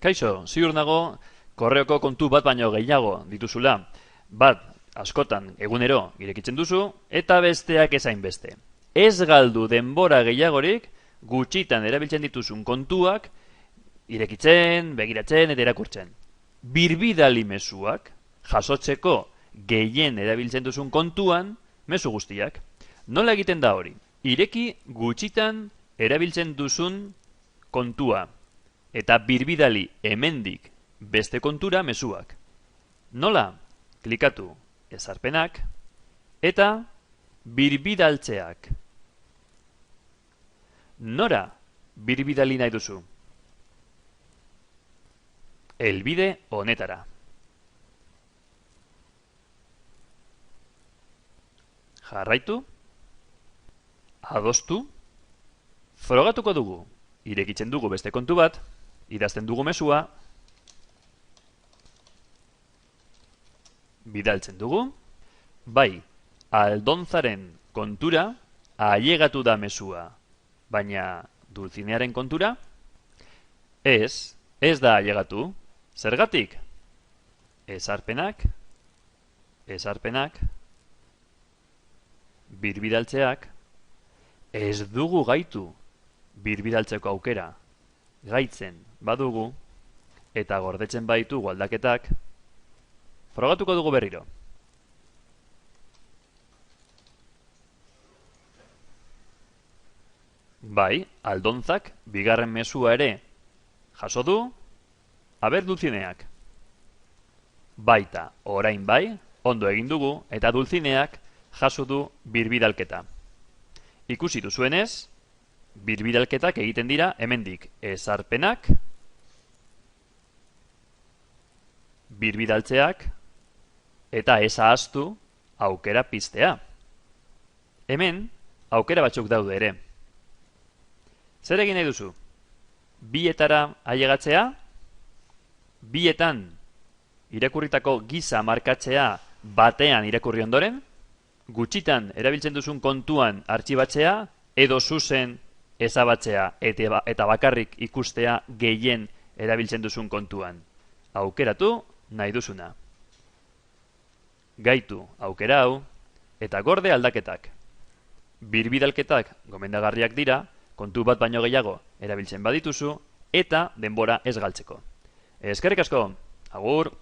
Kaixo, ziur nago, korreoko kontu bat baino gehiago dituzula. Bat, askotan, egunero, irekitzen duzu, eta besteak ezain beste. Ez galdu denbora gehiagorik, gutxitan erabiltzen dituzun kontuak, irekitzen, begiratzen eta irakurtzen. Birbidali mezuak, jasotzeko gehien erabiltzen duzun kontuan, mezu guztiak. Nola egiten da hori? Ireki gutxitan erabiltzen duzun kontua. Eta birbidali hemendik beste kontura mezuak. Nola? Klikatu ezarpenak eta birbidaltzeak. Nora birbidali nahi duzu? Helbide honetara. Jarraitu, adostu, frogatuko dugu. Irekitzen dugu beste kontu bat, idazten dugu mezua, bidaltzen dugu, bai, Aldonzaren kontura ailegatu da mezua, baina Dulzinearen kontura? Ez da ailegatu. Zergatik? Ezarpenak, birbidaltzeak, ez dugu gaitu birbidaltzeko aukera. Gaitzen badugu, eta gordetzen baitugu aldaketak, frogatuko dugu berriro. Bai, Aldonzak bigarren mezua ere jaso du, aber Dulzineak. Baita, orain bai, ondo egin dugu, eta Dulzineak jaso du birbidalketa. Ikusi duzuenez, birbidalketak egiten dira hemendik ezarpenak, birbidaltzeak, eta ez ahaztu aukera piztea. Hemen, aukera batzuk daude ere. Zer egin nahi duzu? Bietara ailegatzea, bietan irakurritako giza markatzea batean irakurri ondoren, gutxitan erabiltzen duzun kontuan artxibatzea, edo zuzen ezabatzea eta bakarrik ikustea gehien erabiltzen duzun kontuan. Aukeratu nahi duzuna. Gaitu aukera hau eta gorde aldaketak. Birbidalketak gomendagarriak dira, kontu bat baino gehiago erabiltzen badituzu eta denbora ez galtzeko. Eskerrik asko, agur!